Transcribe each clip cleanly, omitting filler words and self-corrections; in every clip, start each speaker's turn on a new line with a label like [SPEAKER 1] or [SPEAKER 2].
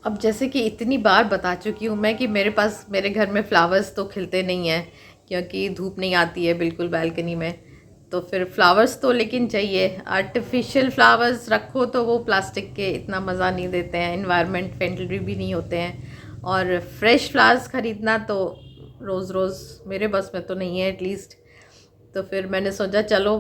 [SPEAKER 1] अब जैसे कि इतनी बार बता चुकी हूँ मैं कि मेरे घर में फ्लावर्स तो खिलते नहीं हैं, क्योंकि धूप नहीं आती है बिल्कुल बालकनी में। तो फिर फ्लावर्स तो लेकिन चाहिए। आर्टिफिशियल फ्लावर्स रखो तो वो प्लास्टिक के इतना मज़ा नहीं देते हैं, इन्वायरमेंट फ्रेंडली भी नहीं होते हैं। और फ्रेश फ्लावर्स ख़रीदना तो रोज़ रोज़ मेरे बस में तो नहीं है एटलीस्ट। तो फिर मैंने सोचा चलो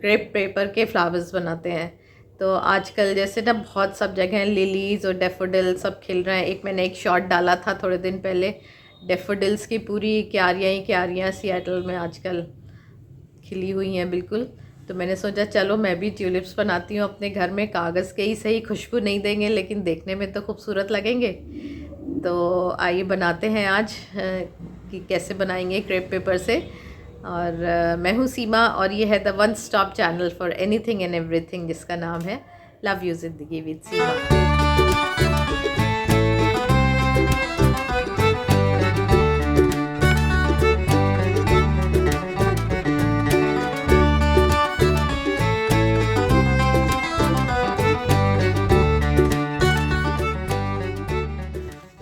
[SPEAKER 1] क्रेप पेपर के फ्लावर्स बनाते हैं। तो आजकल जैसे ना बहुत सब जगह लिलीज़ और डेफोडिल सब खिल रहे हैं। एक शॉट डाला था थोड़े दिन पहले, डेफोडिल्स की पूरी क्यारियाँ ही क्यारियाँ सिएटल में आजकल खिली हुई हैं बिल्कुल। तो मैंने सोचा चलो मैं भी ट्यूलिप्स बनाती हूँ अपने घर में। कागज़ के ही सही, खुशबू नहीं देंगे लेकिन देखने में तो खूबसूरत लगेंगे। तो आइए बनाते हैं आज कि कैसे बनाएंगे क्रेप पेपर से। और मैं हूँ सीमा और ये है the one stop channel for anything and everything, जिसका नाम है लव यू ज़िंदगी विद सीमा।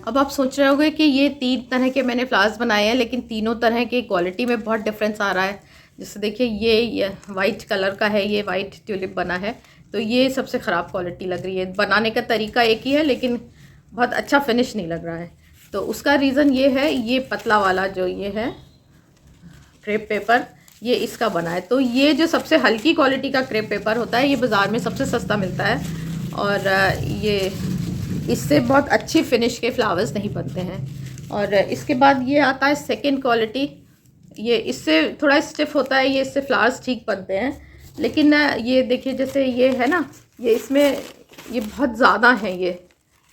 [SPEAKER 1] अब आप सोच रहे होंगे कि ये 3 तरह के मैंने फ्लावर्स बनाए हैं, लेकिन तीनों तरह की क्वालिटी में बहुत डिफरेंस आ रहा है। जैसे देखिए ये वाइट कलर का है, ये वाइट ट्यूलिप बना है, तो ये सबसे ख़राब क्वालिटी लग रही है। बनाने का तरीका एक ही है लेकिन बहुत अच्छा फिनिश नहीं लग रहा है। तो उसका रीज़न ये है, ये पतला वाला जो ये है क्रेप पेपर, ये इसका बना है। तो ये जो सबसे हल्की क्वालिटी का क्रेप पेपर होता है, ये बाज़ार में सबसे सस्ता मिलता है और ये इससे बहुत अच्छी फिनिश के फ्लावर्स नहीं बनते हैं। और इसके बाद ये आता है सेकंड क्वालिटी, ये इससे थोड़ा स्टिफ होता है, ये इससे फ्लावर्स ठीक बनते हैं। लेकिन ये देखिए जैसे ये है ना, ये इसमें ये बहुत ज़्यादा है, ये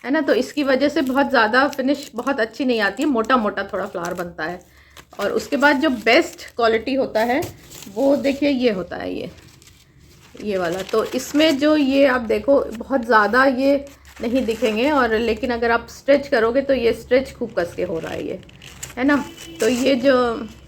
[SPEAKER 1] है ना, तो इसकी वजह से बहुत ज़्यादा फिनिश बहुत अच्छी नहीं आती है, मोटा मोटा थोड़ा फ्लावर बनता है। और उसके बाद जो बेस्ट क्वालिटी होता है वो देखिए ये होता है, ये वाला। तो इसमें जो ये आप देखो बहुत ज़्यादा ये नहीं दिखेंगे, और लेकिन अगर आप स्ट्रेच करोगे तो ये स्ट्रेच खूब कस के हो रहा है, ये है ना। तो ये जो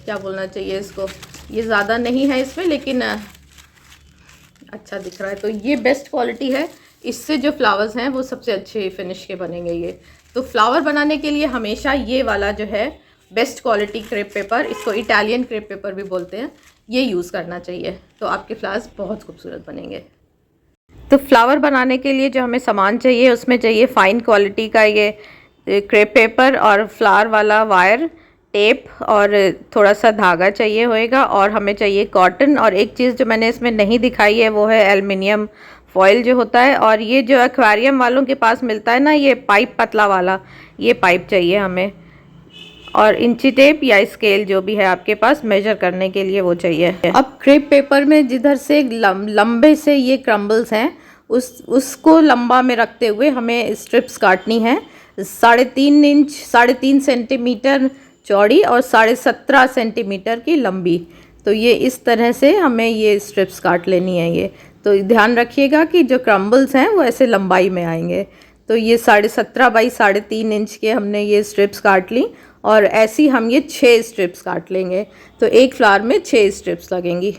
[SPEAKER 1] क्या बोलना चाहिए इसको, ये ज़्यादा नहीं है इसमें लेकिन अच्छा दिख रहा है। तो ये बेस्ट क्वालिटी है, इससे जो फ्लावर्स हैं वो सबसे अच्छे फिनिश के बनेंगे ये। तो फ्लावर बनाने के लिए हमेशा ये वाला जो है बेस्ट क्वालिटी क्रेप पेपर, इसको इटालियन क्रेप पेपर भी बोलते हैं, ये यूज़ करना चाहिए। तो आपके फ्लावर्स बहुत खूबसूरत बनेंगे। तो फ्लावर बनाने के लिए जो हमें सामान चाहिए उसमें चाहिए फ़ाइन क्वालिटी का ये क्रेप पेपर और फ्लावर वाला वायर, टेप और थोड़ा सा धागा चाहिए होएगा, और हमें चाहिए कॉटन। और एक चीज़ जो मैंने इसमें नहीं दिखाई है वो है एल्युमिनियम फॉयल जो होता है। और ये जो एक्वेरियम वालों के पास मिलता है ना, ये पाइप पतला वाला, ये पाइप चाहिए हमें। और इंची टेप या स्केल जो भी है आपके पास मेजर करने के लिए वो चाहिए। अब क्रेप पेपर में जिधर से लंबे से ये क्रम्बल्स हैं उसको लंबा में रखते हुए हमें स्ट्रिप्स काटनी है। 3.5 इंच 3.5 सेंटीमीटर चौड़ी और 17.5 सेंटीमीटर की लंबी। तो ये इस तरह से हमें ये स्ट्रिप्स काट लेनी है ये। तो ध्यान रखिएगा कि जो क्रम्बल्स हैं वो ऐसे लंबाई में आएंगे। तो ये 17.5 बाई 3.5 इंच के हमने ये स्ट्रिप्स काट ली, और ऐसी हम ये 6 स्ट्रिप्स काट लेंगे। तो एक फ्लावर में 6 स्ट्रिप्स लगेंगी।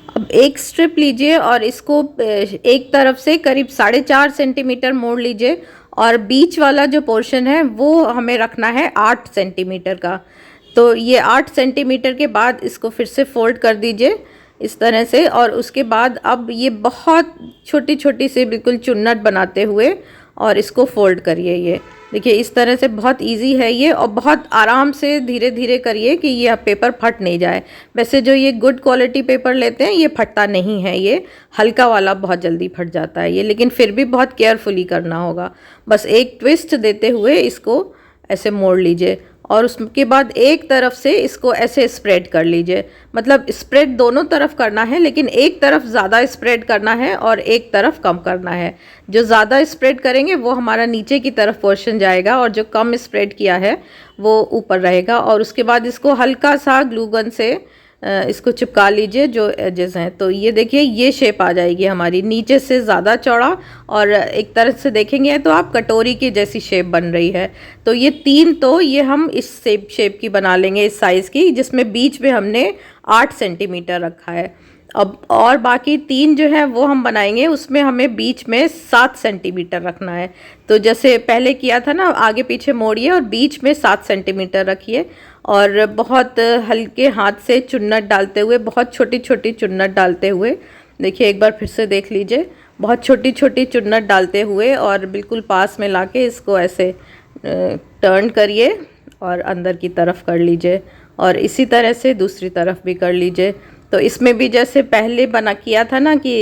[SPEAKER 1] अब एक स्ट्रिप लीजिए और इसको एक तरफ से करीब 4.5 सेंटीमीटर मोड़ लीजिए, और बीच वाला जो पोर्शन है वो हमें रखना है 8 सेंटीमीटर का। तो ये 8 सेंटीमीटर के बाद इसको फिर से फोल्ड कर दीजिए इस तरह से। और उसके बाद अब ये बहुत छोटी छोटी सी बिल्कुल चुन्नट बनाते हुए और इसको फोल्ड करिए। ये देखिए इस तरह से बहुत इजी है ये, और बहुत आराम से धीरे धीरे करिए कि ये पेपर फट नहीं जाए। वैसे जो ये गुड क्वालिटी पेपर लेते हैं ये फटता नहीं है, ये हल्का वाला बहुत जल्दी फट जाता है ये, लेकिन फिर भी बहुत केयरफुली करना होगा। बस एक ट्विस्ट देते हुए इसको ऐसे मोड़ लीजिए, और उसके बाद एक तरफ से इसको ऐसे स्प्रेड कर लीजिए। मतलब स्प्रेड दोनों तरफ करना है, लेकिन एक तरफ ज़्यादा स्प्रेड करना है और एक तरफ कम करना है। जो ज़्यादा स्प्रेड करेंगे वो हमारा नीचे की तरफ पोर्शन जाएगा, और जो कम स्प्रेड किया है वो ऊपर रहेगा। और उसके बाद इसको हल्का सा ग्लू गन से इसको चिपका लीजिए जो एजेस हैं। तो ये देखिए ये शेप आ जाएगी हमारी, नीचे से ज़्यादा चौड़ा, और एक तरह से देखेंगे तो आप कटोरी की जैसी शेप बन रही है। तो ये 3 तो ये हम इस शेप की बना लेंगे, इस साइज़ की, जिसमें बीच में हमने 8 सेंटीमीटर रखा है। अब और बाकी 3 जो है वो हम बनाएंगे, उसमें हमें बीच में 7 सेंटीमीटर रखना है। तो जैसे पहले किया था ना, आगे पीछे मोड़िए और बीच में 7 सेंटीमीटर रखिए और बहुत हल्के हाथ से चुन्नट डालते हुए, बहुत छोटी छोटी चुन्नट डालते हुए, देखिए एक बार फिर से देख लीजिए, बहुत छोटी छोटी चुन्नट डालते हुए और बिल्कुल पास में लाके इसको ऐसे टर्न करिए और अंदर की तरफ कर लीजिए और इसी तरह से दूसरी तरफ भी कर लीजिए। तो इसमें भी जैसे पहले बना किया था ना कि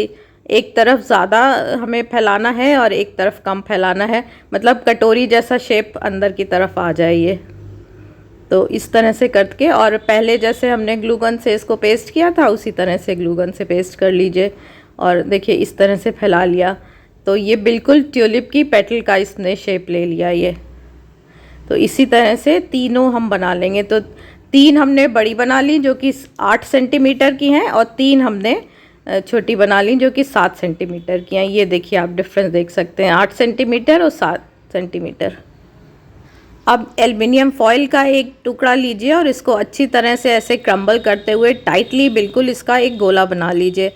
[SPEAKER 1] एक तरफ ज़्यादा हमें फैलाना है और एक तरफ कम फैलाना है, मतलब कटोरी जैसा शेप अंदर की तरफ आ जाए ये। तो इस तरह से करके और पहले जैसे हमने ग्लू गन से इसको पेस्ट किया था उसी तरह से ग्लू गन से पेस्ट कर लीजिए और देखिए इस तरह से फैला लिया। तो ये बिल्कुल ट्यूलिप की पेटल का इसने शेप ले लिया ये। तो इसी तरह से तीनों हम बना लेंगे। तो 3 हमने बड़ी बना ली जो कि 8 सेंटीमीटर की हैं और 3 हमने छोटी बना ली जो कि 7 सेंटीमीटर की हैं। ये देखिए आप डिफरेंस देख सकते हैं, 8 सेंटीमीटर और 7 सेंटीमीटर। अब एल्युमिनियम फॉयल का एक टुकड़ा लीजिए और इसको अच्छी तरह से ऐसे क्रम्बल करते हुए टाइटली बिल्कुल इसका एक गोला बना लीजिए।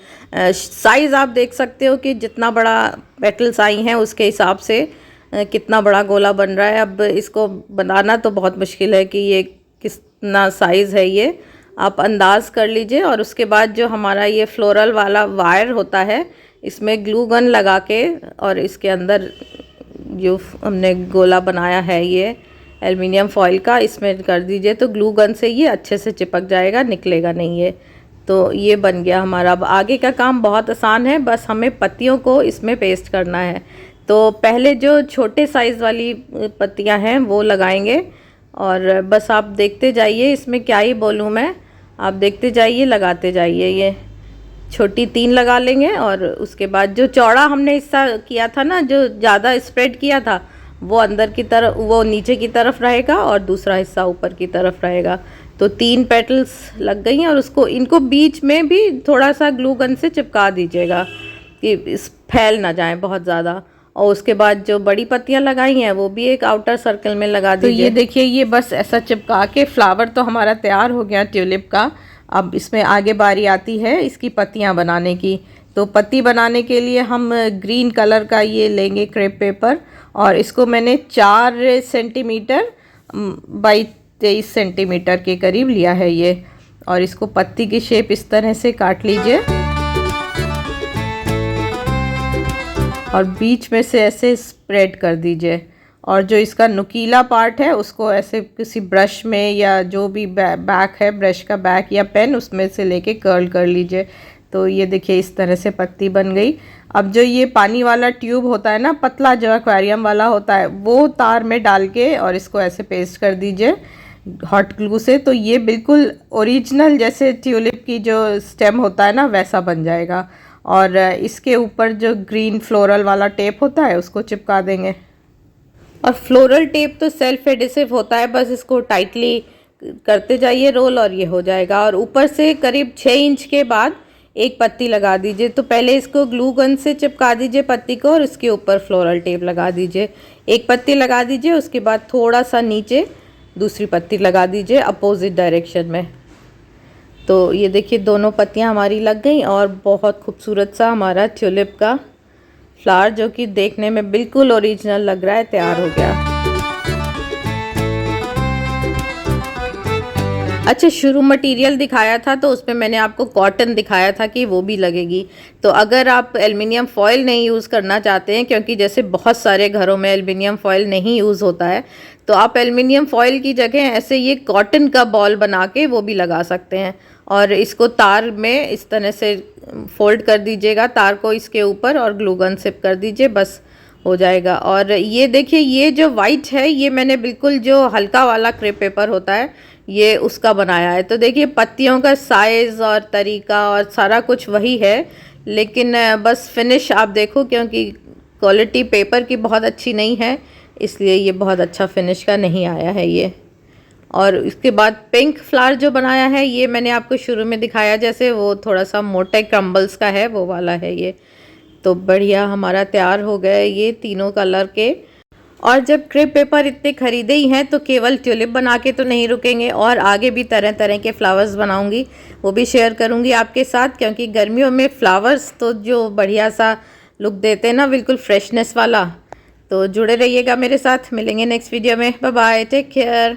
[SPEAKER 1] साइज़ आप देख सकते हो कि जितना बड़ा पेटल्स आई हैं उसके हिसाब से कितना बड़ा गोला बन रहा है। अब इसको बनाना तो बहुत मुश्किल है कि ये कितना साइज़ है, ये आप अंदाज़ कर लीजिए। और उसके बाद जो हमारा ये फ्लोरल वाला वायर होता है इसमें ग्लू गन लगा के और इसके अंदर जो हमने गोला बनाया है ये एल्युमिनियम फॉयल का, इसमें कर दीजिए तो ग्लू गन से ये अच्छे से चिपक जाएगा, निकलेगा नहीं ये। तो ये बन गया हमारा। अब आगे का काम बहुत आसान है, बस हमें पत्तियों को इसमें पेस्ट करना है। तो पहले जो छोटे साइज़ वाली पत्तियां हैं वो लगाएंगे और बस आप देखते जाइए, इसमें क्या ही बोलूँ मैं, आप देखते जाइए लगाते जाइए। ये छोटी 3 लगा लेंगे और उसके बाद जो चौड़ा हमने हिस्सा किया था ना, जो ज़्यादा स्प्रेड किया था, वो अंदर की तरफ, वो नीचे की तरफ रहेगा और दूसरा हिस्सा ऊपर की तरफ रहेगा। तो 3 पेटल्स लग गई हैं और उसको, इनको बीच में भी थोड़ा सा ग्लू गन से चिपका दीजिएगा कि इस फैल ना जाए बहुत ज़्यादा। और उसके बाद जो बड़ी पत्तियां लगाई हैं वो भी एक आउटर सर्कल में लगा दीजिए। तो ये देखिए, ये बस ऐसा चिपका के फ्लावर तो हमारा तैयार हो गया ट्यूलिप का। अब इसमें आगे बारी आती है इसकी पत्तियां बनाने की। तो पत्ती बनाने के लिए हम ग्रीन कलर का ये लेंगे क्रेप पेपर और इसको मैंने 4 सेंटीमीटर बाई 23 सेंटीमीटर के करीब लिया है ये। और इसको पत्ती की शेप इस तरह से काट लीजिए और बीच में से ऐसे स्प्रेड कर दीजिए। और जो इसका नुकीला पार्ट है उसको ऐसे किसी ब्रश में या जो भी बैक है, ब्रश का बैक या पेन, उसमें से लेके कर्ल कर लीजिए। तो ये देखिए इस तरह से पत्ती बन गई। अब जो ये पानी वाला ट्यूब होता है ना, पतला जो एक्वेरियम वाला होता है, वो तार में डाल के और इसको ऐसे पेस्ट कर दीजिए हॉट ग्लू से। तो ये बिल्कुल ओरिजिनल जैसे ट्यूलिप की जो स्टेम होता है ना वैसा बन जाएगा। और इसके ऊपर जो ग्रीन फ्लोरल वाला टेप होता है उसको चिपका देंगे। और फ्लोरल टेप तो सेल्फ एडिसिव होता है, बस इसको टाइटली करते जाइए रोल और ये हो जाएगा। और ऊपर से करीब 6 इंच के बाद एक पत्ती लगा दीजिए। तो पहले इसको ग्लू गन से चिपका दीजिए पत्ती को और इसके ऊपर फ्लोरल टेप लगा दीजिए। एक पत्ती लगा दीजिए, उसके बाद थोड़ा सा नीचे दूसरी पत्ती लगा दीजिए अपोजिट डायरेक्शन में। तो ये देखिए दोनों पत्तियां हमारी लग गई और बहुत खूबसूरत सा हमारा ट्यूलिप का फ्लावर, जो कि देखने में बिल्कुल ओरिजिनल लग रहा है, तैयार हो गया। अच्छा, शुरू मटेरियल दिखाया था तो उसमें मैंने आपको कॉटन दिखाया था कि वो भी लगेगी। तो अगर आप एल्युमिनियम फॉयल नहीं यूज़ करना चाहते हैं, क्योंकि जैसे बहुत सारे घरों में एल्युमिनियम फॉयल नहीं यूज़ होता है, तो आप एल्युमिनियम फॉयल की जगह ऐसे ये कॉटन का बॉल बना के वो भी लगा सकते हैं। और इसको तार में इस तरह से फोल्ड कर दीजिएगा तार को इसके ऊपर और ग्लू गन से कर दीजिए, बस हो जाएगा। और ये देखिए, ये जो वाइट है ये मैंने बिल्कुल जो हल्का वाला क्रेप पेपर होता है ये उसका बनाया है। तो देखिए पत्तियों का साइज़ और तरीका और सारा कुछ वही है, लेकिन बस फिनिश आप देखो, क्योंकि क्वालिटी पेपर की बहुत अच्छी नहीं है इसलिए ये बहुत अच्छा फिनिश का नहीं आया है ये। और इसके बाद पिंक फ्लावर जो बनाया है ये मैंने आपको शुरू में दिखाया, जैसे वो थोड़ा सा मोटे क्रम्बल्स का है, वो वाला है ये। तो बढ़िया हमारा तैयार हो गया ये तीनों कलर के। और जब क्रेप पेपर इतने खरीदे ही हैं तो केवल ट्यूलिप बना के तो नहीं रुकेंगे, और आगे भी तरह तरह के फ्लावर्स बनाऊंगी, वो भी शेयर करूंगी आपके साथ। क्योंकि गर्मियों में फ्लावर्स तो जो बढ़िया सा लुक देते हैं ना, बिल्कुल फ्रेशनेस वाला। तो जुड़े रहिएगा मेरे साथ, मिलेंगे नेक्स्ट वीडियो में। Bye bye, take care.